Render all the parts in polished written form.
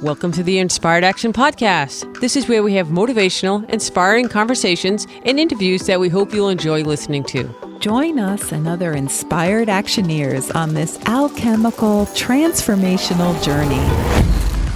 Welcome to the Inspired Action Podcast. This is where we have motivational, inspiring conversations and interviews that we hope you'll enjoy listening to. Join us and other inspired actioneers on this alchemical, transformational journey.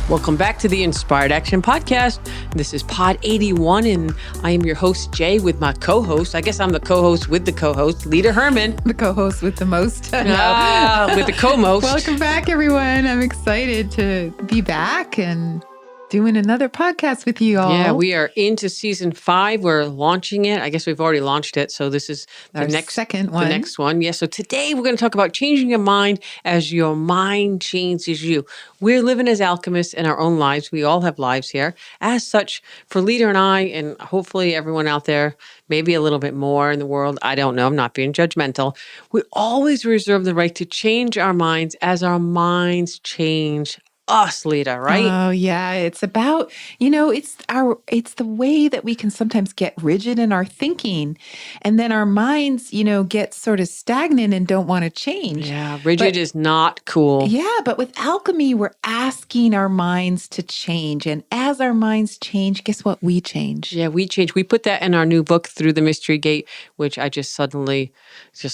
Welcome back to the Inspired Action Podcast. This is Pod 81, and I am your host, Jay, with my co-host. I guess I'm the co-host with the co-host, Lita Herman. The co-host with the most. With the co-most. Welcome back, everyone. I'm excited to be back and doing another podcast with you all. Yeah, we are into season 5. We're launching it. I guess we've already launched it. So this is Our second one. The next one. Yeah. So today we're going to talk about changing your mind as your mind changes you. We're living as alchemists in our own lives. We all have lives here. As such, for Lita and I, and hopefully everyone out there, maybe a little bit more in the world, I don't know, I'm not being judgmental. We always reserve the right to change our minds as our minds change us, Lita, right? Oh, yeah. It's about, it's the way that we can sometimes get rigid in our thinking, and then our minds, get sort of stagnant and don't want to change. Yeah, rigid is not cool. Yeah, but with alchemy, we're asking our minds to change. And as our minds change, guess what? We change. Yeah, we change. We put that in our new book, Through the Mystery Gate, which I just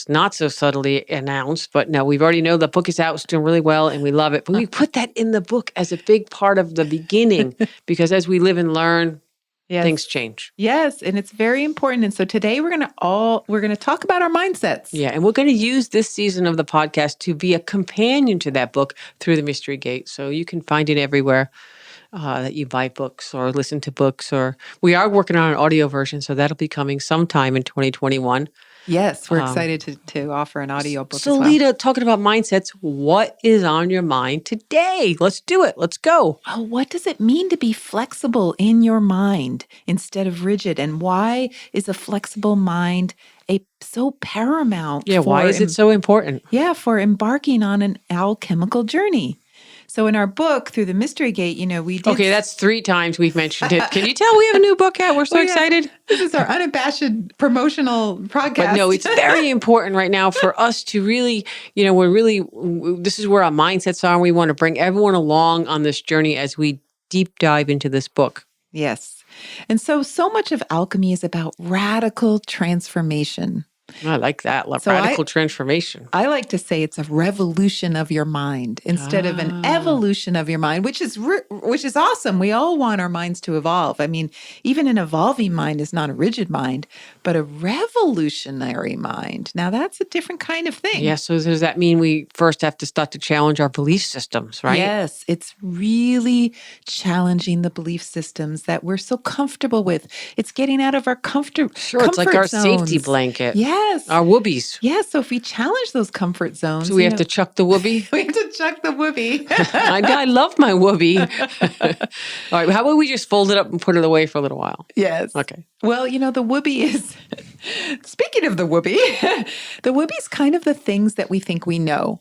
not so subtly announced. But no, we've already know the book is out. It's doing really well and we love it. But we put that in the book as a big part of the beginning because as we live and learn, things change. Yes, and it's very important. And so today we're going to talk about our mindsets. Yeah, and we're going to use this season of the podcast to be a companion to that book, Through the Mystery Gate. So you can find it everywhere that you buy books or listen to books, or we are working on an audio version, so that'll be coming sometime in 2021. Yes, we're excited to offer an audio book as well. So, Lita, talking about mindsets, what is on your mind today? Let's do it. Let's go. Oh, what does it mean to be flexible in your mind instead of rigid? And why is a flexible mind so paramount? Yeah, why is it so important? Yeah, for embarking on an alchemical journey. So in our book, Through the Mystery Gate, we did... Okay, that's 3 times we've mentioned it. Can you tell we have a new book out? We're so excited. This is our unabashed promotional podcast. But no, it's very important right now for us to really, this is where our mindsets are. And we want to bring everyone along on this journey as we deep dive into this book. Yes. And so much of alchemy is about radical transformation. I like that. Radical transformation. I like to say it's a revolution of your mind instead of an evolution of your mind, which is awesome. We all want our minds to evolve. I mean, even an evolving mind is not a rigid mind, but a revolutionary mind. Now, that's a different kind of thing. Yeah. So does that mean we first have to start to challenge our belief systems, right? Yes. It's really challenging the belief systems that we're so comfortable with. It's getting out of our comfort it's like our safety blanket. Yes. Our woobies. Yeah. So if we challenge those comfort zones. So we have to chuck the woobie? We have to chuck the woobie. I love my woobie. All right. How about we just fold it up and put it away for a little while? Yes. Okay. Well, the woobie is, speaking of the woobie, the woobie is kind of the things that we think we know.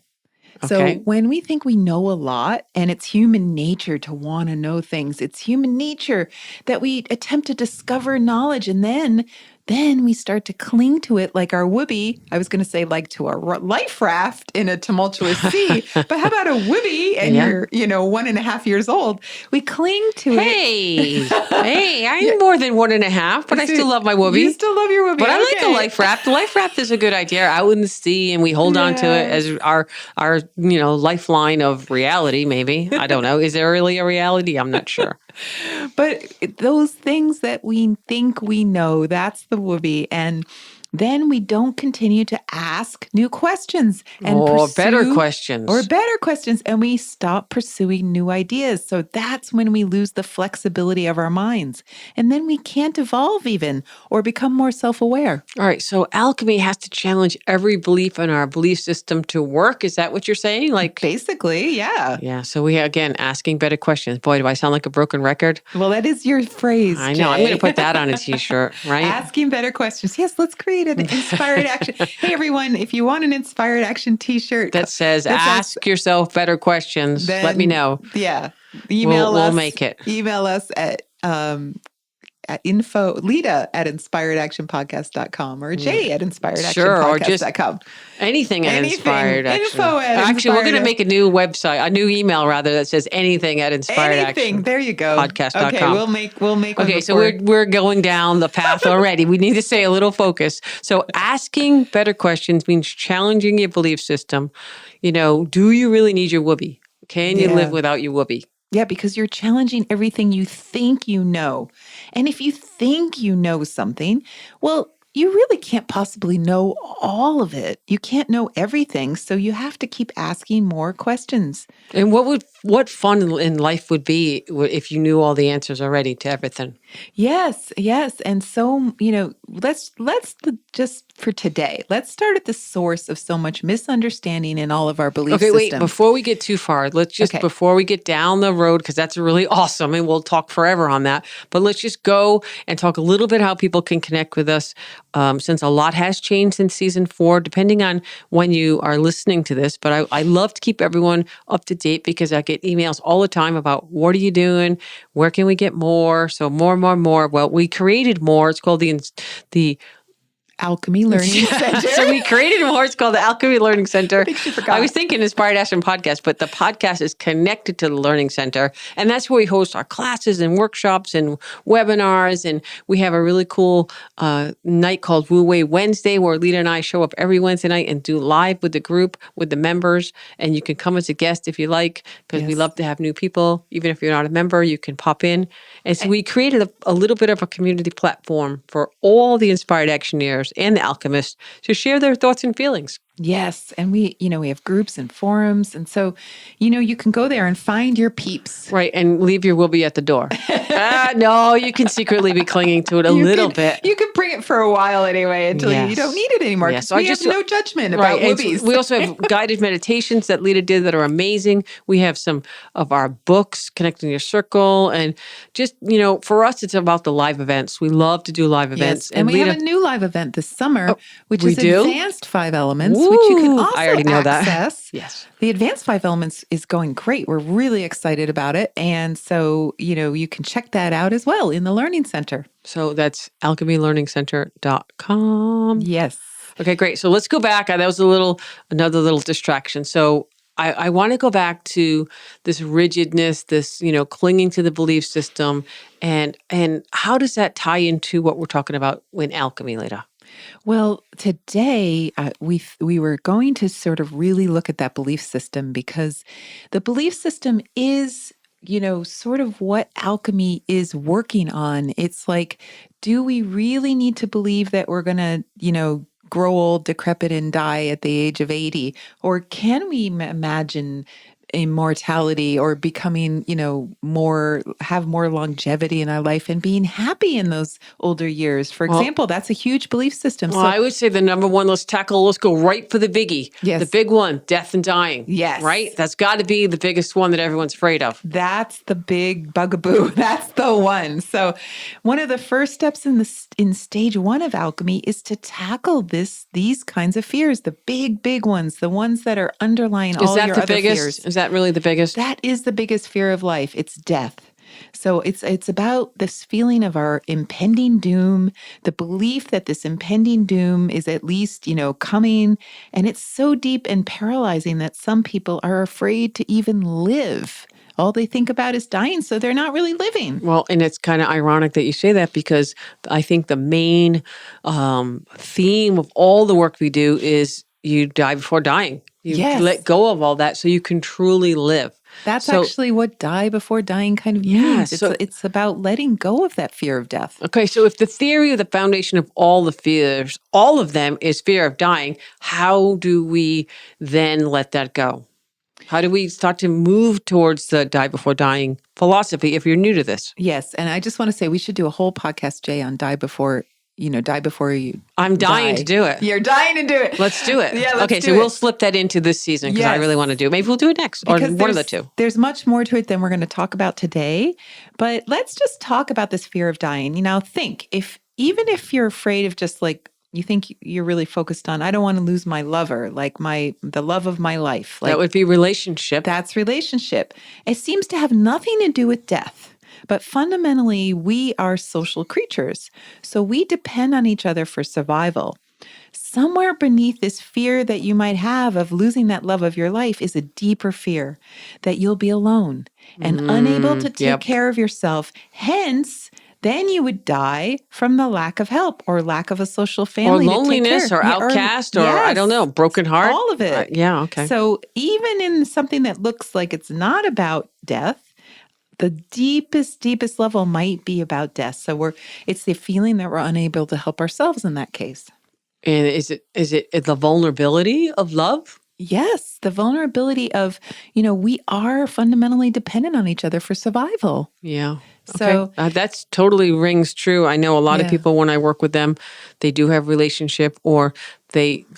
Okay. So when we think we know a lot, and it's human nature to want to know things, it's human nature that we attempt to discover knowledge, and then we start to cling to it like our woobie. I was going to say like to our life raft in a tumultuous sea, but how about a woobie and you're 1.5 years old? We cling to it. Hey, I'm more than 1.5, but I still love my woobie. You still love your woobie. But I like the life raft. The life raft is a good idea. Out in the sea, and we hold on to it as our lifeline of reality, maybe. I don't know. Is there really a reality? I'm not sure. But those things that we think we know, that's the woobie. And then we don't continue to ask new questions or better questions. And we stop pursuing new ideas. So that's when we lose the flexibility of our minds. And then we can't evolve even or become more self-aware. All right. So alchemy has to challenge every belief in our belief system to work. Is that what you're saying? Like basically, yeah. Yeah. So we, again, asking better questions. Boy, do I sound like a broken record? Well, that is your phrase, I know. Jay. I'm going to put that on a t-shirt, right? Asking better questions. Yes, let's create an inspired action. Hey, everyone, if you want an inspired action t-shirt that says ask yourself better questions, let me know. Yeah. We'll make it. Email us at Lita@inspiredactionpodcast.com or Jay at Sure, or just inspiredactionpodcast.com. anything at Inspired Action. Info at Actually, we're going to inspired. make a new website, a new email rather, that says anything at Inspired Anything. Action There you go. podcast.com. Okay, we'll make one Okay, so before. we're going down the path already. We need to stay a little focused. So asking better questions means challenging your belief system. Do you really need your woobie? Can you live without your woobie? Yeah, because you're challenging everything you think you know. And if you think you know something, well, you really can't possibly know all of it. You can't know everything. So you have to keep asking more questions. And what fun in life would be if you knew all the answers already to everything? Yes. And so, let's just for today, let's start at the source of so much misunderstanding in all of our belief Okay, wait, systems. before we get too far, before we get down the road, because that's really awesome and we'll talk forever on that, but let's just go and talk a little bit how people can connect with us, since a lot has changed since season 4, depending on when you are listening to this. But I love to keep everyone up to date because I get emails all the time about what are you doing? Where can we get more? So more. Well, we created more. It's called the Alchemy Learning Center. So we created more. It's called the Alchemy Learning Center. I think she forgot. I was thinking Inspired Action Podcast, but the podcast is connected to the Learning Center. And that's where we host our classes and workshops and webinars. And we have a really cool night called woobie Wednesday, where Lita and I show up every Wednesday night and do live with the group, with the members. And you can come as a guest if you like, because we love to have new people. Even if you're not a member, you can pop in. And so we created a little bit of a community platform for all the Inspired Actioneers and the Alchemists to share their thoughts and feelings. Yes. And we have groups and forums. And so, you can go there and find your peeps. Right. And leave your woobie at the door. No, you can secretly be clinging to it a little bit. You can bring it for a while anyway until you don't need it anymore. Yes. We have no judgment about woobies. We also have guided meditations that Lita did that are amazing. We have some of our books, Connecting Your Circle. And just, for us, it's about the live events. We love to do live events. Yes. And we have a new live event this summer, which is Advanced 5 Elements. Ooh, which you can also I already know access. That. Yes. The Advanced 5 Elements is going great. We're really excited about it. And so, you can check that out as well in the Learning Center. So that's alchemylearningcenter.com. Yes. Okay, great. So let's go back. That was another little distraction. So I want to go back to this rigidness, this, clinging to the belief system. And how does that tie into what we're talking about in alchemy, Lita? Well, today we were going to sort of really look at that belief system because the belief system is, sort of what alchemy is working on. It's like, do we really need to believe that we're going to, grow old, decrepit, and die at the age of 80? Or can we imagine immortality or becoming, have more longevity in our life and being happy in those older years? For example, that's a huge belief system. Well, I would say the number one, let's go right for the biggie. Yes. The big one, death and dying. Yes. Right? That's got to be the biggest one that everyone's afraid of. That's the big bugaboo. That's the one. So one of the first steps in stage 1 of alchemy is to tackle these kinds of fears, the big ones, the ones that are underlying all your other fears. Is that really the biggest? That is the biggest fear of life. It's death. So it's about this feeling of our impending doom, the belief that this impending doom is at least, coming. And it's so deep and paralyzing that some people are afraid to even live. All they think about is dying, so they're not really living. Well, and it's kind of ironic that you say that because I think the main theme of all the work we do is you die before dying. You let go of all that so you can truly live. That's actually what die before dying kind of means. So, it's about letting go of that fear of death. Okay, so if the theory of the foundation of all the fears, all of them is fear of dying, how do we then let that go? How do we start to move towards the die before dying philosophy if you're new to this? Yes, and I just want to say we should do a whole podcast, Jay, on die before you. I'm dying to do it. You're dying to do it. Let's do it. Yeah, let's do it. So we'll slip that into this season because I really want to do it. Maybe we'll do it next or one of the two. There's much more to it than we're going to talk about today, but let's just talk about this fear of dying. Think even if you're afraid of just like, you think you're really focused on, I don't want to lose my lover, like the love of my life. Like, that would be relationship. That's relationship. It seems to have nothing to do with death. But fundamentally, we are social creatures. So we depend on each other for survival. Somewhere beneath this fear that you might have of losing that love of your life is a deeper fear that you'll be alone and unable to take Yep. care of yourself. Hence, then you would die from the lack of help or lack of a social Or family to take loneliness care. or Yeah, outcast or I don't know, yes, broken heart. all of it. Yeah, okay. So even in something that looks like it's not about death, the deepest level might be about death. So it's the feeling that we're unable to help ourselves in that case. And is it the vulnerability of love? Yes, the vulnerability of, we are fundamentally dependent on each other for survival. Yeah. Okay. So, That's totally rings true. I know a lot of yeah. people when I work with them, they do have relationship or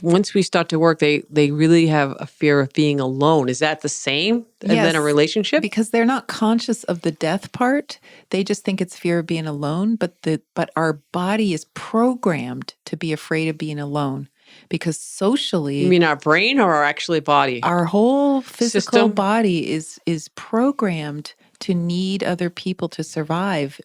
once we start to work, they really have a fear of being alone. Is that the same and then a Yes, relationship? because they're not conscious of the death part. They just think it's fear of being alone, but our body is programmed to be afraid of being alone because You socially mean our brain or our actually body our whole physical system? body is programmed to need other people to survive.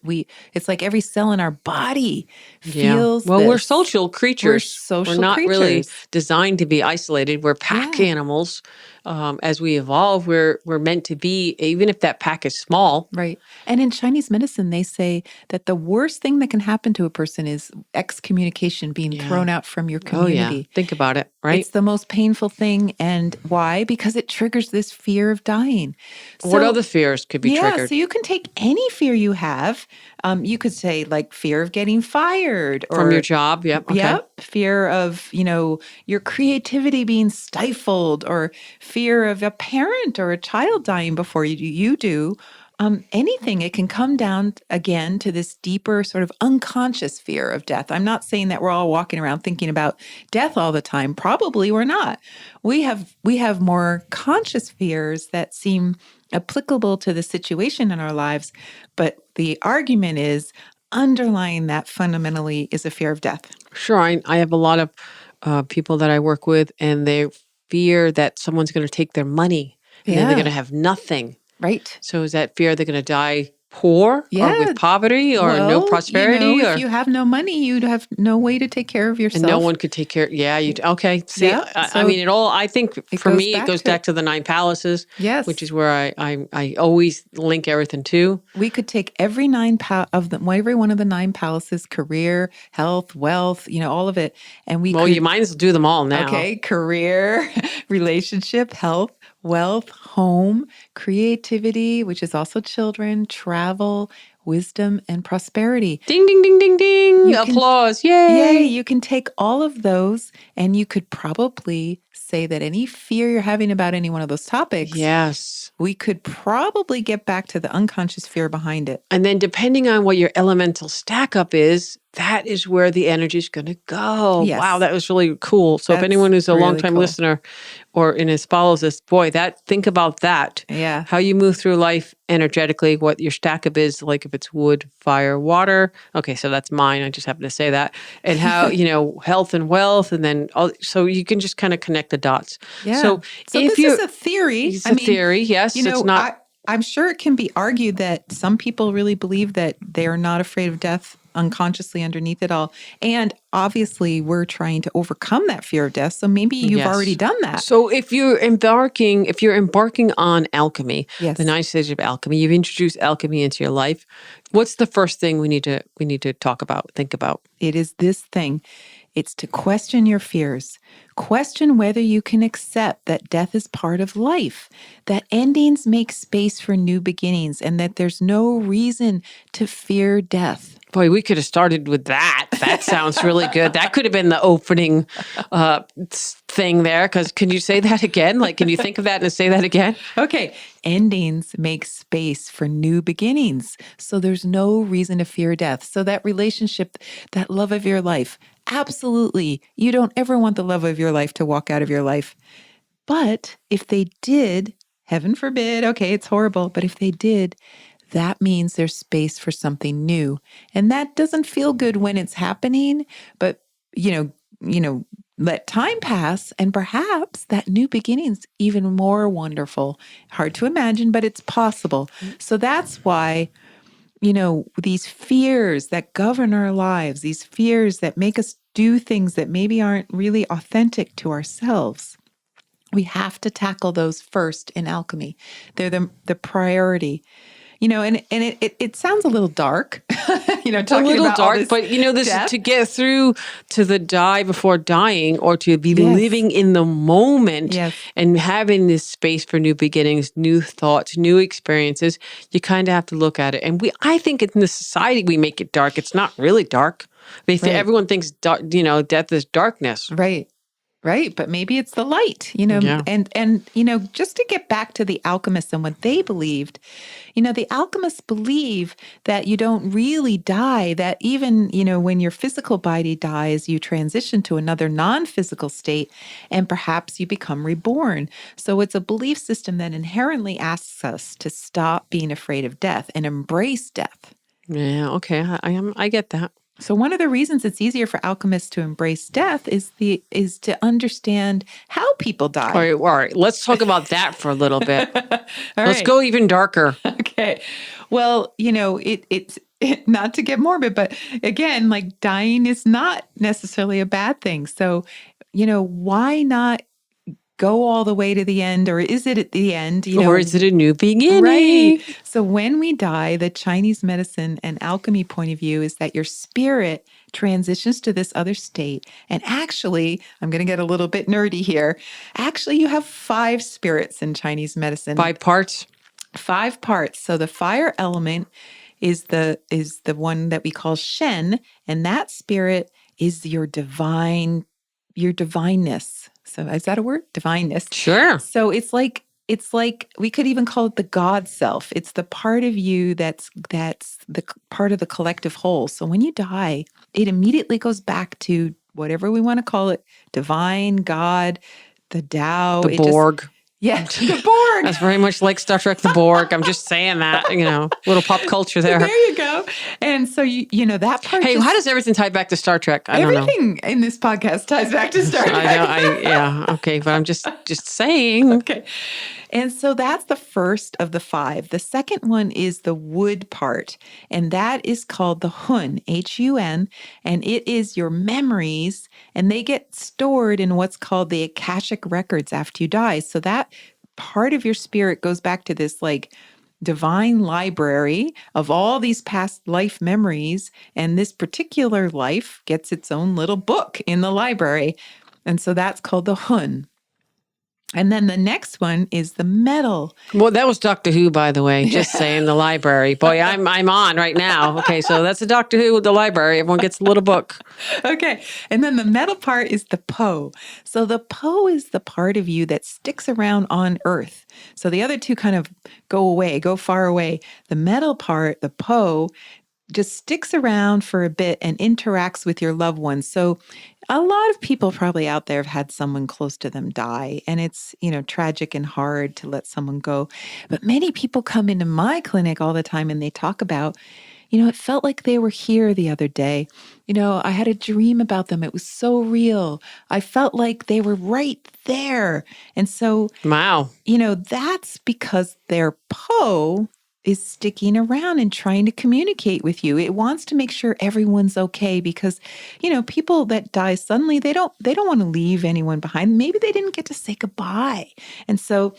It's like every cell in our body Yeah. feels Well, we're this. social We're creatures. We're social not really creatures. designed to be isolated. We're pack Yeah. animals. As we evolve, we're meant to be, even if that pack is small. Right. And in Chinese medicine, they say that the worst thing that can happen to a person is excommunication, being Yeah. thrown out from your Oh, yeah. community. Think about it, right? It's the most painful thing. And why? Because it triggers this fear of dying. What So other fears could be yeah, triggered so you can take any fear you have. You could say like fear of getting fired from your or job? Yep. Okay. yep, fear of, your creativity being stifled or fear of a parent or a child dying before you do. Anything, it can come down again to this deeper sort of unconscious fear of death. I'm not saying that we're all walking around thinking about death all the time. Probably we're not. We have more conscious fears that seem applicable to the situation in our lives, but the argument is underlying that fundamentally is a fear of death. Sure. I have a lot of people that I work with, and they fear that someone's going to take their money and then they're going Yeah, to have nothing. right. So is that fear they're going to die poor or with Yeah. poverty or no Well, prosperity if or you have no money, you'd have no way to take care of and no yourself. one could take care? Yeah, you okay? See, Yeah. I So mean, it all. I think it for goes me, it back goes to back it. to the 9 palaces, which Yes. is where I always link everything to. We could take every every one of the nine palaces, career, health, wealth, all of it. And we Well, you could might as well do them all now. okay, career, relationship, health, wealth, home, creativity, which is also children, travel, wisdom, and prosperity. Ding, ding, ding, ding, ding! You can, Applause! yay, Yay! you can take all of those and you could probably say that any fear you're having about any one of those topics, Yes. we could probably get back to the unconscious fear behind it. And then depending on what your elemental stack up is, that is where the energy is going to go. Wow, Yes, that was really cool. So if that's anyone who's a really longtime cool. listener or in his follows this, boy, think about that. Yeah. How you move through life energetically, what your stack up is, like if it's wood, fire, water. Okay, so that's mine. I just happen to say that. And how, health and wealth, and then so you can just kind of connect the dots. Yeah. So So if this is you a theory. it's a theory, yes, it's not. I'm sure it can be argued that some people really believe that they're not afraid of death unconsciously underneath it all. And obviously, we're trying to overcome that fear of death. So maybe you've already Yes. done that. So if you're embarking on alchemy, the Yes. 9 stages of alchemy, you've introduced alchemy into your life. What's the first thing we need to talk about, think about? It is this thing. It's to question your fears. Question whether you can accept that death is part of life, that endings make space for new beginnings, and that there's no reason to fear death. Boy, we could have started with that. That sounds really good. That could have been the opening thing there. Because can you say that again? Like, can you think of that and say that again? Okay. Endings make space for new beginnings. So there's no reason to fear death. So that relationship, that love of your life, absolutely. You don't ever want the love of your life to walk out of your life. But if they did, heaven forbid, okay, it's horrible, but if they did, that means there's space for something new. And that doesn't feel good when it's happening, but let time pass and perhaps that new beginning's even more wonderful. Hard to imagine, but it's possible. So that's why these fears that govern our lives, these fears that make us do things that maybe aren't really authentic to ourselves. We have to tackle those first in alchemy. They're the priority. And it sounds a little dark, It's a talking little about all dark, this but this is death. to get through to the die before dying, or to be Yes. living in the moment Yes. and having this space for new beginnings, new thoughts, new experiences. You kind of have to look at it. And I think in the society we make it dark. It's not really dark. Right. Everyone thinks death is darkness. Right. Right. But maybe it's the light, Yeah. and just to get back to the alchemists and what they believed, the alchemists believe that you don't really die, that even, when your physical body dies, you transition to another non-physical state and perhaps you become reborn. So it's a belief system that inherently asks us to stop being afraid of death and embrace death. Yeah. Okay. I get that. So one of the reasons it's easier for alchemists to embrace death is to understand how people die. All right. Let's talk about that for a little bit. Let's Right. go even darker. Okay. Well, it's not to get morbid, but again, like dying is not necessarily a bad thing. So, why not go all the way to the end, or is it at the end? Or is it a new beginning? Right. So when we die, the Chinese medicine and alchemy point of view is that your spirit transitions to this other state. And actually, I'm going to get a little bit nerdy here. Actually, you have 5 spirits in Chinese medicine. 5 parts? 5 parts. So the fire element is the one that we call Shen, and that spirit is your divineness. So is that a word? Divineness. Sure. So it's like we could even call it the God self. It's the part of you that's the part of the collective whole. So when you die, it immediately goes back to whatever we want to call it, divine, God, the Tao. The Borg. The Borg. That's very much like Star Trek, the Borg. I'm just saying that, little pop culture there. There you go. And so, that part. Hey, how does everything tie back to Star Trek? I don't know. Everything in this podcast ties back to Star Trek. Yeah. Okay. But I'm just saying. Okay. And so that's the first of the 5. The second one is the wood part, and that is called the Hun, Hun, and it is your memories, and they get stored in what's called the Akashic records after you die. So that part of your spirit goes back to this like divine library of all these past life memories, and this particular life gets its own little book in the library. And so that's called the Hun. And then the next one is the metal. Well, that was Doctor Who, by the way. Just saying, the library. Boy, I'm on right now. Okay, so that's a Doctor Who with the library. Everyone gets a little book. Okay, and then the metal part is the Po. So the Po is the part of you that sticks around on Earth. So the other 2 kind of go far away. The metal part, the Po, just sticks around for a bit and interacts with your loved ones. So a lot of people probably out there have had someone close to them die, and it's, tragic and hard to let someone go. But many people come into my clinic all the time and they talk about, it felt like they were here the other day. I had a dream about them. It was so real. I felt like they were right there. And so, wow, that's because their Po is sticking around and trying to communicate with you. It wants to make sure everyone's okay because, people that die suddenly, they don't want to leave anyone behind. Maybe they didn't get to say goodbye. And so,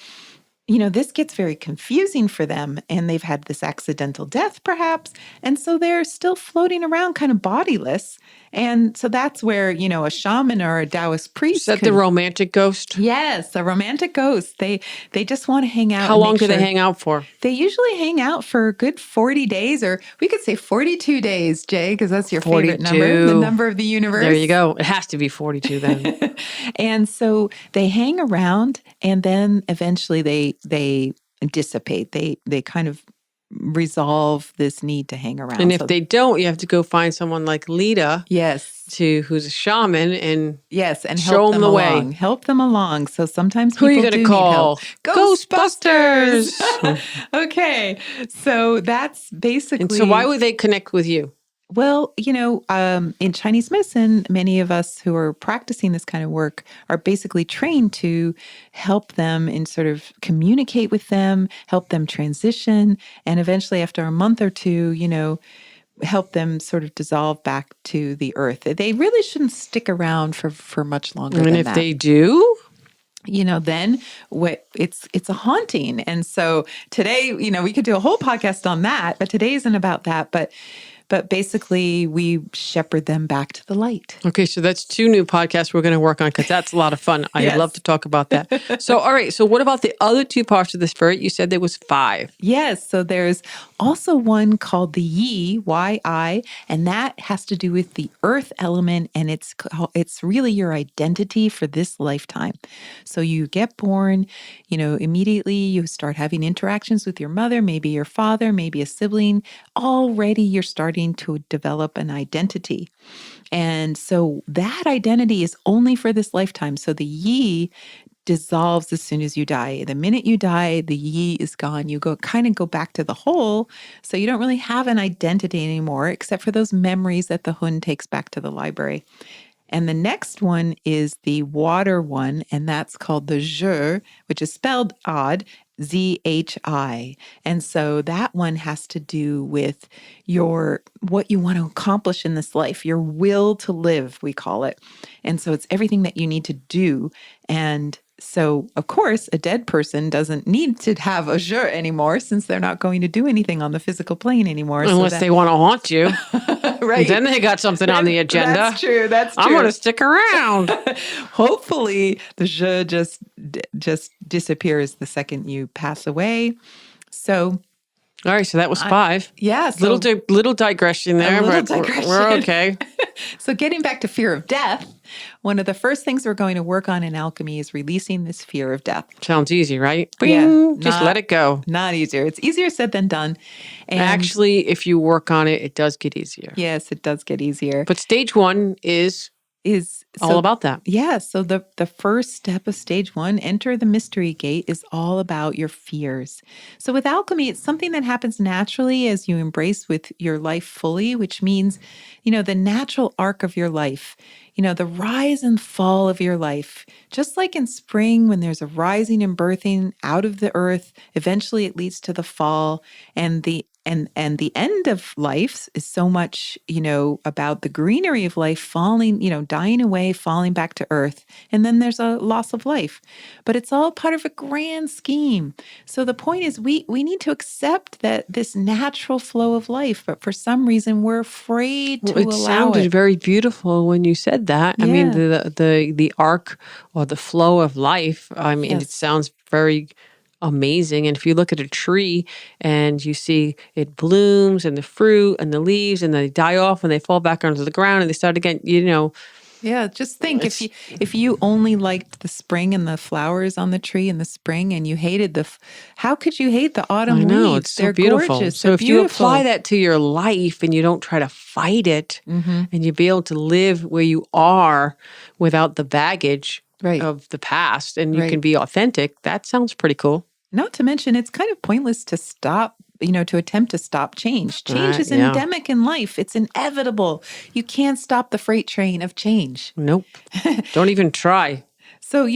this gets very confusing for them, and they've had this accidental death perhaps. And so they're still floating around kind of bodiless. And so that's where, a shaman or a Taoist priest. Is that the romantic ghost? Yes, a romantic ghost. They just want to hang out. How long do they hang out for? They usually hang out for a good 40 days, or we could say 42 days, Jay, because that's your 42. favorite number, the number of the universe. There you go. It has to be 42 then. And so they hang around, and then eventually they dissipate. They kind of resolve this need to hang around. And if they don't, you have to go find someone like Lita. Yes. Who's a shaman and and show them the along. way. Help them along. So sometimes who are people you going to do need call? help. Ghostbusters. Okay. So that's basically. And so why would they connect with you? Well, in Chinese medicine, many of us who are practicing this kind of work are basically trained to help them and sort of communicate with them, help them transition, and eventually, after a month or two, help them sort of dissolve back to the earth. They really shouldn't stick around for much longer And than if that. they do, Then it's a haunting. And so today, we could do a whole podcast on that, but today isn't about that. But basically, we shepherd them back to the light. okay, so that's 2 new podcasts we're going to work on because that's a lot of fun. I'd Yes. love to talk about that. So, all right. So, what about the other 2 parts of the spirit? You said there was 5. Yes. So there's also one called the Yi, Y-I, and that has to do with the earth element, and it's really your identity for this lifetime. So you get born, immediately you start having interactions with your mother, maybe your father, maybe a sibling. Already you're starting to develop an identity. And so that identity is only for this lifetime. So the Yi dissolves as soon as you die. The minute you die, the Yi is gone. You go back to the whole. So you don't really have an identity anymore, except for those memories that the Hun takes back to the library. And the next one is the water one, and that's called the Zhi, which is spelled odd, Z-H-I. And so that one has to do with what you want to accomplish in this life, your will to live, we call it. And so it's everything that you need to do. And so, of course, a dead person doesn't need to have a Zhi anymore since they're not going to do anything on the physical plane anymore. Unless they want to haunt you. Right. Then they got something on the agenda. That's true. I'm going to stick around. Hopefully, the Zhi just disappears the second you pass away. So, all right, so that was 5. Yeah. So little digression there, little but digression. we're okay. So getting back to fear of death, one of the first things we're going to work on in alchemy is releasing this fear of death. Sounds easy, right? Yeah, Bing, just let it go. Not easier. It's easier said than done. And actually, if you work on it, it does get easier. Yes, it does get easier. But stage 1 is all about that. Yeah. So the first step of stage 1, enter the mystery gate, is all about your fears. So with alchemy, it's something that happens naturally as you embrace with your life fully, which means, the natural arc of your life, the rise and fall of your life. Just like in spring, when there's a rising and birthing out of the earth, eventually it leads to the fall, and the end of life is so much, about the greenery of life falling, dying away, falling back to earth. And then there's a loss of life. But it's all part of a grand scheme. So the point is we need to accept that this natural flow of life, but for some reason we're afraid to allow it. It sounded very beautiful when you said that. Yeah. I mean, the arc or the flow of life, I mean, Yes. It sounds very amazing. And if you look at a tree and you see it blooms and the fruit and the leaves and they die off and they fall back onto the ground and they start again, Yeah, just think if you only liked the spring and the flowers on the tree in the spring and you hated how could you hate the autumn I know, leaves? it's so They're beautiful. gorgeous. So They're if beautiful. you apply that to your life and you don't try to fight it, and you be able to live where you are without the baggage of the past, and you can be authentic, that sounds pretty cool. Not to mention, it's kind of pointless to stop, to attempt to stop change. Change is endemic in life. It's inevitable. You can't stop the freight train of change. Nope. Don't even try. So,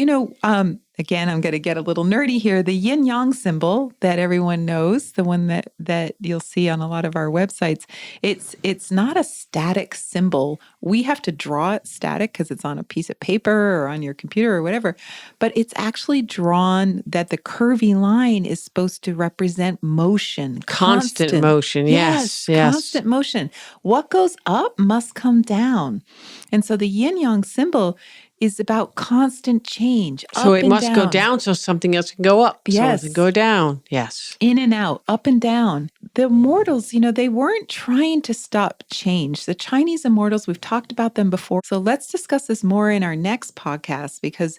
again, I'm going to get a little nerdy here. The yin yang symbol that everyone knows, the one that you'll see on a lot of our websites, it's not a static symbol. We have to draw it static because it's on a piece of paper or on your computer or whatever. But it's actually drawn that the curvy line is supposed to represent motion. Constant motion. Yes. Constant motion. What goes up must come down. And so the yin yang symbol is about constant change. So it must go down so something else can go up. Yes. So it can go down. Yes. In and out, up and down. The immortals, they weren't trying to stop change. The Chinese immortals, we've talked about them before. So let's discuss this more in our next podcast because,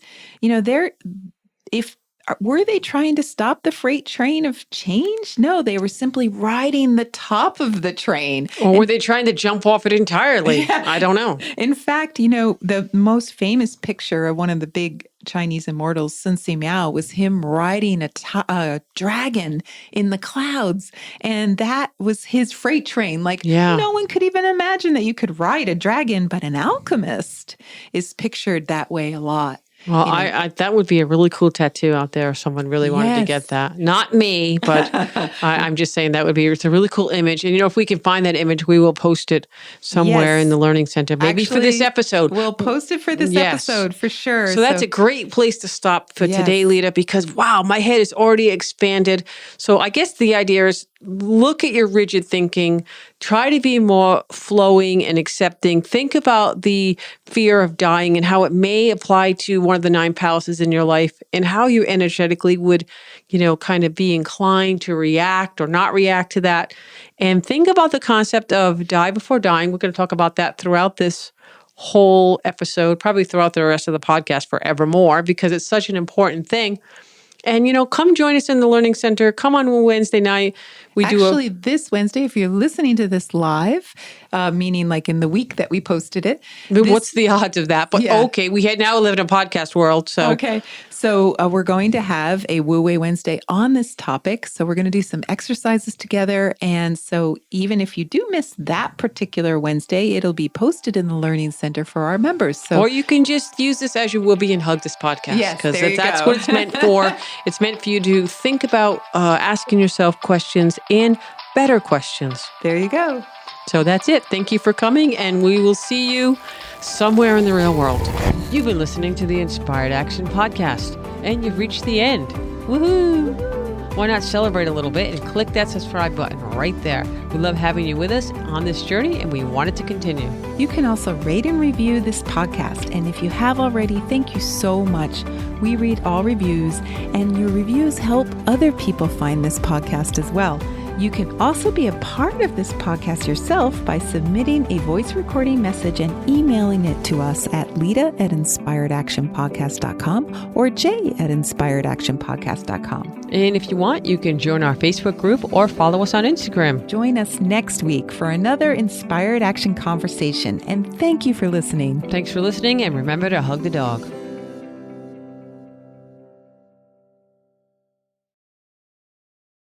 if were they trying to stop the freight train of change? No, they were simply riding the top of the train. Or were they trying to jump off it entirely? Yeah. I don't know. In fact, the most famous picture of one of the big Chinese immortals, Sun Si Miao, was him riding a dragon in the clouds. And that was his freight train. Like, no one could even imagine that you could ride a dragon, but an alchemist is pictured that way a lot. Well, I that would be a really cool tattoo out there if someone really wanted to get that. Not me, but I'm just saying it's a really cool image. And, if we can find that image, we will post it somewhere in the Learning Center, maybe for this episode. We'll post it for this episode for sure. So that's a great place to stop for today, Lita, because, wow, my head is already expanded. So I guess the idea is look at your rigid thinking, try to be more flowing and accepting. Think about the fear of dying and how it may apply to one of the 9 palaces in your life and how you energetically would, kind of be inclined to react or not react to that. And think about the concept of die before dying. We're going to talk about that throughout this whole episode, probably throughout the rest of the podcast forevermore, because it's such an important thing. And, come join us in the Learning Center. Come on Wednesday night. Actually, this Wednesday, if you're listening to this live, meaning like in the week that we posted it. What's the odds of that? But okay, we now live in a podcast world. So okay. So we're going to have a Wu Wei Wednesday on this topic. So we're going to do some exercises together. And so even if you do miss that particular Wednesday, it'll be posted in the Learning Center for our members. Or you can just use this as you will be and hug this podcast. Yes, because that's what it's meant for. It's meant for you to think about asking yourself questions and better questions. There you go. So that's it. Thank you for coming, and we will see you somewhere in the real world. You've been listening to the Inspired Action Podcast, and you've reached the end. Woohoo! Why not celebrate a little bit and click that subscribe button right there. We love having you with us on this journey, and we want it to continue. You can also rate and review this podcast. And if you have already, thank you so much. We read all reviews, and your reviews help other people find this podcast as well. You can also be a part of this podcast yourself by submitting a voice recording message and emailing it to us at lita@inspiredactionpodcast.com or jay@inspiredactionpodcast.com. And if you want, you can join our Facebook group or follow us on Instagram. Join us next week for another Inspired Action conversation. And thank you for listening. Thanks for listening, and remember to hug the dog.